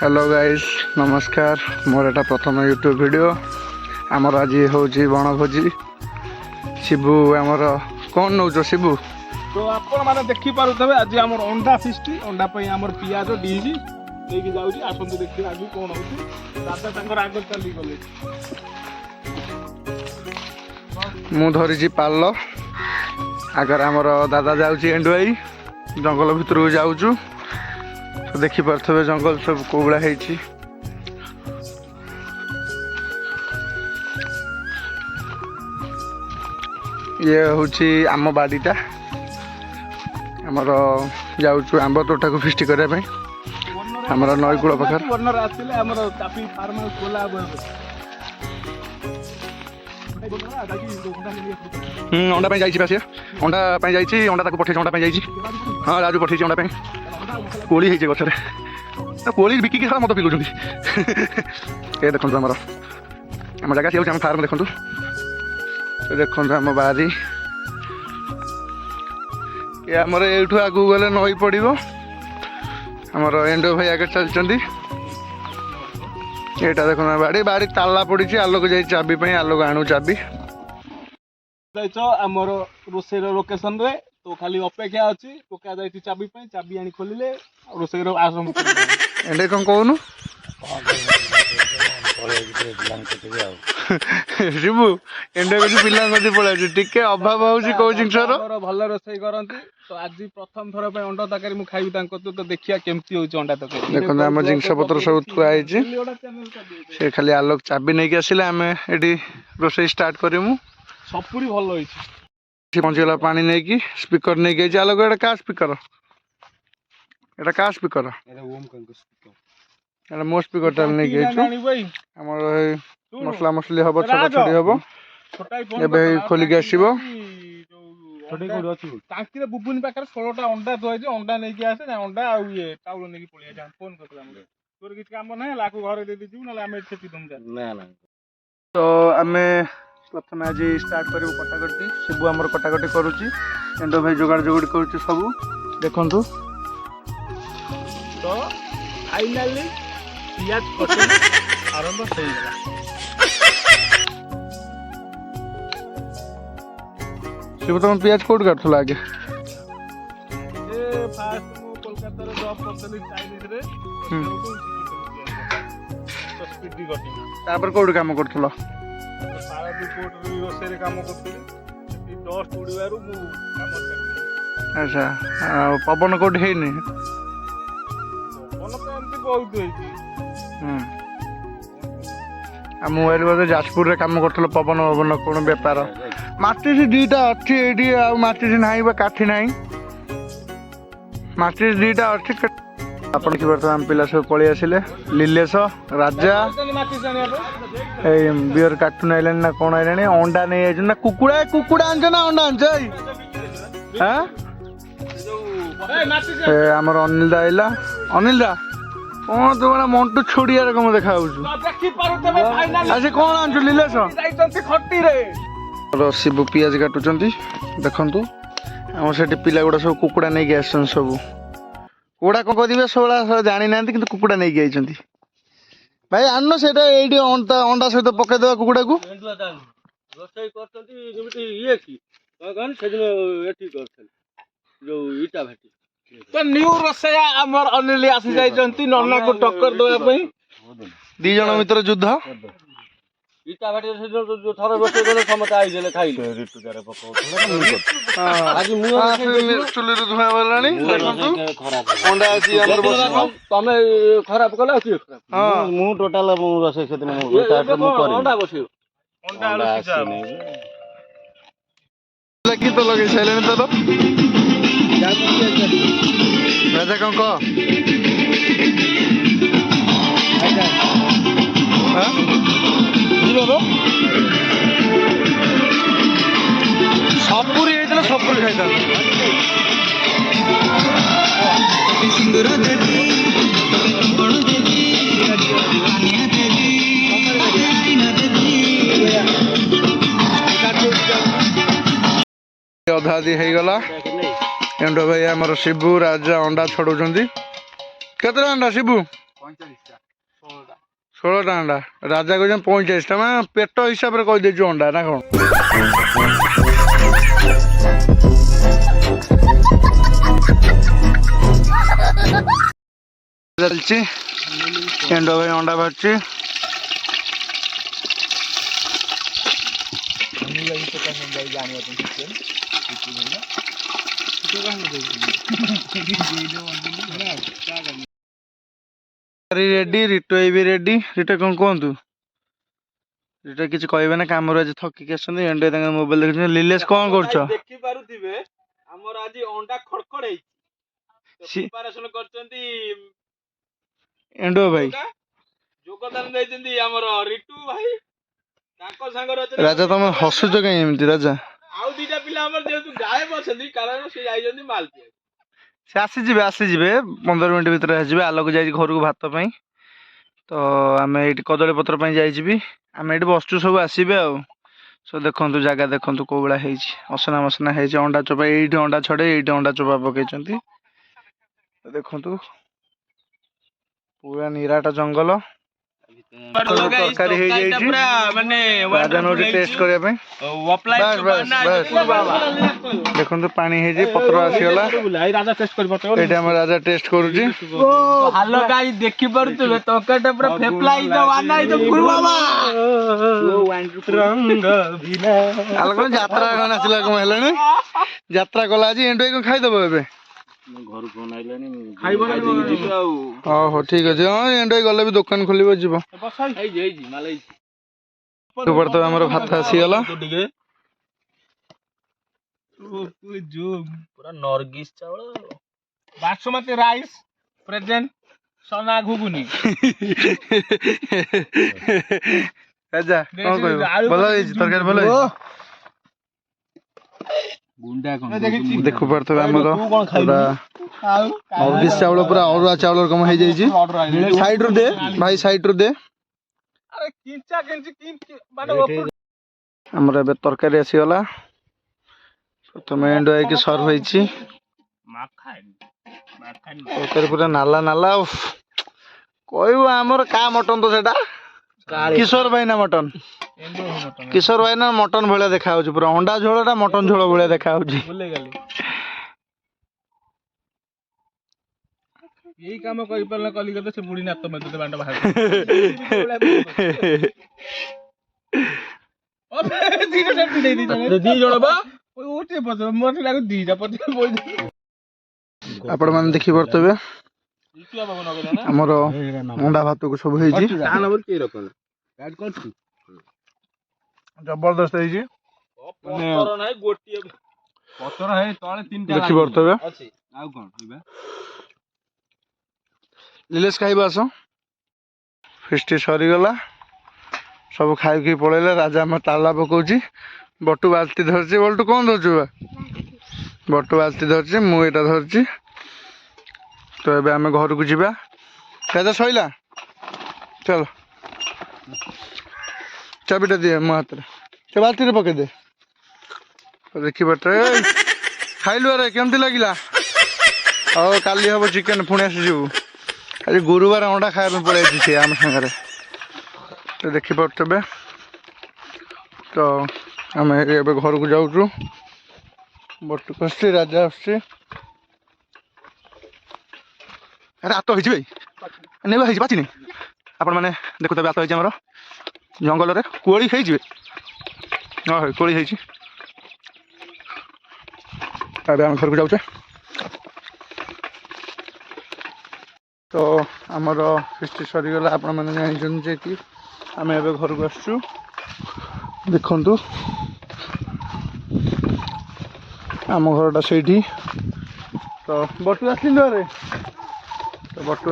Hello guys नमस्कार मोर एटा प्रथम YouTube video आमर आज हूँ बनभोजी शिबू आमर कौन नौ शिबू तो आपण माने देखि पारुथबे आज हमर अंडा फिस्टी अंडा पई हमर पियाज डीजी लेके जाउची आसंतु देखि आज कोन होची दादा तांकर आगे चली गले मु धरिची पाल आगर आमर दादा जाउची एंडुआई जंगल भितर जाउचु तो देखि पारथबे जंगल सब कोबळा हेची ये होची आम बाड़ीटा आमर जाउचु आंब तोटा को फिस्टी करबा पई हमर नईकूल पाखर वनर आसिले हमर काफी फार्म हाउस खोला अब अंडा पे जाइछि पासिया अंडा पे जाइछि अंडा ताको पठेछि अंडा पे जाइछि हां राजू पठेछि अंडा पे कोली हेछि गछरे ना कोली बिकी के मत पिलु जंदी ए देखंतु हमर जगह छै हम फार्म देखंतु ए देखंतु हम बारी ये हमर एठु आगु गले नई पड़िबो हमर एंडो भाई आगे चलचंदी एटा देखो बाड़ी बाड़ी ताला पड़ी आलोक जाई चाबी पे आलोक आणु चाबी जाइछो हमर रोसेर लोकेशन रे तो खाली अपेक्षा अछि टोका जाइछि चाबी पे चाबी आनी खोलिले रोसेर आसम एंडे कोन कहनु शिबू एंडे को पिला गदी पळाछि टिके अभाव होउछि को जिंसर हमर भल रोसई करंती तो आज प्रथम थर पे अंडा तकारी मु खाइबी तांको तो देखिया केमती होउछि अंडा तकारी देखो हम जिंस पत्र सब थुआ आइछि से खाली आलोक चाबी नै के आसिले हमें एडी रोसई स्टार्ट करिमु सपुरी भल होइछि पंचला पानी नै की स्पीकर नै के आलोक एटा का स्पीकर एटा का स्पीकर एटा ओम कंको स्पीकर एटा मो स्पीकर टा नै के छु हमर मसला मसली हबो छोटा छोटी हबो एबे खोली के आसीबो छोटे कोड अछि टांकी रे बुबुनी पाकर 16 टा अंडा दोइ जे अंडा नै के आसे ना अंडा आ ये टाउल नै के पळिया जा फोन करला हमके तोर किछ काम नै लाकू घरे दे दिजु ना हमें खेती तुम जा ना ना तो हमें प्रथम आज स्टार्ट करू कटाकटी शिबू आमर कटाकटी करूची एंडो भाई जोगाड़ जोगड़ करूची सब देखंतु तो फाइनली पियाज कटिंग आरंभ हो गला शिबू तुम पियाज कोड काटथला आगे ए फास्ट मु कोलकाता रे जॉब करथली चाइनीज रे तो स्पीड कटिंग तापर कोड काम करथला पारादी कोट रे रोसेरे काम करथली डस्ट उड़ीवारु मु काम करथली अच्छा पवन कोड है नहीं पवन तो एमती बहुत होइची आ मोबाइल बजे जाजपुर रे काम करथलो पवन पवन कोन व्यापार माटी से दीटा अच्छी एडी आ माटी से नाही बा काठी नाही माटी से दीटा अच्छी अपन की वर्तमान पिला सब पळी आसिले लीलेश राजा ए बियर कार्टून आइलन ना कोन आइलन अंडा नै आइ ना कुकुड़ा कुकुड़ा आंछ ना अंडा आंछ हां ए हमर अनिल दा आइला अनिल दा ओ तोरा मंटू छोड़िया रे कम देखा होछु देखि पारु तबे फाइनल आज कोन आंछ लीलेश जाइछंती खट्टी रे शिबू पियाज काटुचंती देखंतु हम सेठी पिला गुडा सब कुकुड़ा नै के आछन सब कुकुड़ा को कदिबे सोळा जानि नांती किंतु कुकुड़ा नै के आइछंती भाई आनो सेटा एडी अंडा अंडा सहित पके देबा कुकुड़ा को रोसई करतंती जेमिति ये की कगन सेदिन एठी करथल जो ईटा भाटी तो न्यू रोसया हमर अनिल आसी जाइछंती नन्ना को टक्कर देबा पई दी जण मित्र युद्ध ईटा भाटी से जो थरे रोसई गले समता आई गेले खाइले रिटु जारे पकाउ आज मु चुली रे धुआ बलानी देखंतु अंडा आसी हमर बस तमे खराब कला की हां मु टोटल मु रोसई सेदिन मु स्टार्ट मु करी अंडा बसियो अंडा आलू सिजा लगी तो लगे साइलेंट तो राजा कौन को सपुरी सपुरी खाई अधा दी हो गला एंडो भाई आमर शिबू राजा अंडा छड़ाऊँ केते अंडा शिबू ষোলোটা ଅଣ୍ଡା ରାଜା କହିଛନ୍ତି 45ଟା ମାନେ ପେଟ ହିସାବରେ କହିଦେଇଛୁ ଅଣ୍ଡା ନା କ'ଣ? ଚାଲିଛି ଏଣ୍ଡ ଭାଇ ଅଣ୍ଡା ବାହାରୁଛି। ରେଡି ରିଟୁ ବି ରେଡି। ରିଟୁ କ'ଣ କୁହନ୍ତୁ? ରିଟୁ କିଛି କହିବେ ନା, କାମରୁ ଆଜି ଥକିକି ଆସିଛନ୍ତି। ଏଣ୍ଡ ତାଙ୍କ ମୋବାଇଲ ଦେଖୁଛନ୍ତି। ଲିଲେଶ କ'ଣ କରୁଛ? ଦେଖି ପାରୁଥିବେ ଆମର ଆଜି ଅଣ୍ଡା ଖଡଖଡ ହେଇଛି। ପ୍ରିପାରେସନ କରୁଛନ୍ତି ଏଣ୍ଡ ଭାଇ। ଯୋଗଦାନ ଦେଇଛନ୍ତି ଆମର ରିଟୁ ଭାଇ। ତାଙ୍କ ସାଙ୍ଗରେ ରାଜା ତମେ ହସୁଛ କାଇଁ ଏମିତି ରାଜା? ଆଉ ଦିଟା ପିଲା ଆମର ଯେହେତୁ ଗାୟବ ଅଛନ୍ତି କାରଣ ସେ ଯାଇଛନ୍ତି ମାଲ ପିଇବାକୁ। ସେ ଆସିଯିବେ 15 ମିନିଟ୍ ଭିତରେ ଆସିଯିବେ। ଆଲୋକ ଯାଇଛି ଘରକୁ ଭାତ ପାଇଁ, ତ ଆମେ ଏଇଠି କଦଳୀ ପତ୍ର ପାଇଁ ଯାଇଯିବି। ଆମେ ଏଇଠି ବସୁଛୁ, ସବୁ ଆସିବେ ଆଉ। ସବୁ ଦେଖନ୍ତୁ, ଜାଗା ଦେଖନ୍ତୁ କୋଉ ଭଳିଆ ହେଇଛି, ଅସନା ମସନା ହେଇଛି। ଅଣ୍ଡା ଚୋପା ଏଇଠି ଅଣ୍ଡା ଛଡେଇ ଏଇଠି ଅଣ୍ଡା ଚୋପା ପକେଇଛନ୍ତି। ଦେଖନ୍ତୁ ପୁରା ନିରାଟ ଜଙ୍ଗଲ। ତରକାରୀ ହେଇଯାଇଛି, ରାଜା ନଉଛି ଟେଷ୍ଟ କରିବା ପାଇଁ। ଦେଖନ୍ତୁ ପାଣି ହେଇଛି, ପତ୍ର ଆସିଗଲା। ଏଇଠି ଆମ ରାଜା ଟେଷ୍ଟ କରୁଛି। ହାଲୋ ଗାଇ ଦେଖି ପାରୁଥିବେ ତରକାରୀଟା ପୁରା ଫେପଲା ହେଇଛି, ୱାନା ହେଇଛି ଗୁରୁ ବାବା। ଆଲୋକ ଯାତ୍ରା କ'ଣ ଆସିଲା, କ'ଣ ହେଲାଣି? ଯାତ୍ରା କଲା ଆଜି। ଏଣ୍ଡୁ କ'ଣ ଖାଇଦବ ଏବେ? ଘରୁ ଫୋନ ଆଇଲାଣି ହଉ ଠିକ ଅଛି। ହଁ ଏଣ୍ଡୁ ଗଲେ ବି ଦୋକାନ ଖୋଲିବ, ଯିବ। ଆମର ଭାତ ଆସିଗଲା। ପୁରା ନର୍ଗିସ୍ ଚାଉଳ, ବାସୁମତୀ ରାଇସ୍ ପ୍ରେଜେଣ୍ଟ, ସନା ଘୁଗୁନି। ରାଜା କ'ଣ କହିବ? ଭଲ ହେଇଛି ତରକାରୀ, ଭଲ ହେଇଛି। ଦେଖିପାରୁଥିବେ ଆମର ନର୍ଗିସ୍ ଚାଉଳ, ପୁରା ଅରୁଆ ଚାଉଳ କମ ହେଇଯାଇଛି। ସାଇଡ ରୁ ଦେ ଭାଇ, ସାଇଡ ରୁ ଦେ। ଆମର ଏବେ ତରକାରୀ ଆସିଗଲା। ପ୍ରଥମେ ଏଣ୍ଡୁ ହେଇକି ସର୍ଭ ହେଇଛି। ତରକାରୀ ପୁରା ନାଲା ନାଲା। କହିବ ଆମର କା ମଟନ ତ ସେଟା? କିଶୋର ଭାଇନା ମଟନ। କିଶୋର ଭାଇନା ମଟନ ଭଳିଆ ଦେଖା ହଉଛି। ପୁରା ଅଣ୍ଡା ଝୋଳଟା ମଟନ ଝୋଳ ଭଳିଆ ଦେଖା ହଉଛି। ଏଇ କାମ କରିପାରିଲା କଲିକତା, ସେ ବୁଢୀ ନାତ ମେତେ ବାଣ୍ଟ ବାହାର। ଆପଣ ମାନେ ଦେଖିପାରୁଥିବେ ଆମର ଅଣ୍ଡା ଭାତକୁ ସବୁ ହେଇଛି, ଜବରଦସ୍ତ ହେଇଛି। ଦେଖିପାରୁଥିବେ। ଲିଲେଶ ଖାଇବ ଆସ। ଫିଷ୍ଟି ସରିଗଲା, ସବୁ ଖାଇକି ପଳେଇଲେ। ରାଜା ଆମର ତାଲା ପକଉଛି। ବଟୁ ବାଲ୍ଟି ଧରିଛି। ବଟୁ କ'ଣ ଧରିଛୁ ବା? ବଟୁ ବାଲ୍ଟି ଧରିଛି, ମୁଁ ଏଇଟା ଧରିଛି। ତ ଏବେ ଆମେ ଘରକୁ ଯିବା। ରାଜା ସଇଲା, ଚାଲ। ଚାବିଟା ଦିଏ ମୋ ହାତରେ, ସେ ବାଲ୍ଟିରେ ପକେଇଦେ। ଦେଖିପାରୁଥିବେ। ଖାଇଲୁ ଆରେ, କେମିତି ଲାଗିଲା? ହଉ କାଲି ହବ ଚିକେନ, ପୁଣି ଆସିଯିବୁ। ଆଜି ଗୁରୁବାର ଅଣ୍ଡା ଖାଇବା ପାଇଁ ପଳେଇ ଆସିଛି ସିଏ ଆମ ସାଙ୍ଗରେ। ତ ଦେଖିପାରୁଥିବେ। ତ ଆମେ ଏବେ ଘରକୁ ଯାଉଛୁ। ବଟୁକୁ ଆସୁଛି, ରାଜା ଆସୁଛି। ଆରେ ହାତ ହେଇଛି ଭାଇ, ନେବା ହେଇଛି, ପାଚିନି। ଆପଣମାନେ ଦେଖୁଥିବେ ହାତ ହେଇଛି ଆମର ଜଙ୍ଗଲରେ। କୋଳି ହେଇଯିବେ। ହଁ ଭାଇ, କୋଳି ହେଇଛି। ଏବେ ଆମେ ଘରକୁ ଯାଉଛେ। ତ ଆମର ଫିଷ୍ଟି ସରିଗଲା। ଆପଣମାନେ ଜାଣିଛନ୍ତି ଯେ କି ଆମେ ଏବେ ଘରକୁ ଆସୁଛୁ। ଦେଖନ୍ତୁ ଆମ ଘରଟା ସେଇଠି। ତ ବଟୁ ଆସିଲି, ତ ବଟୁ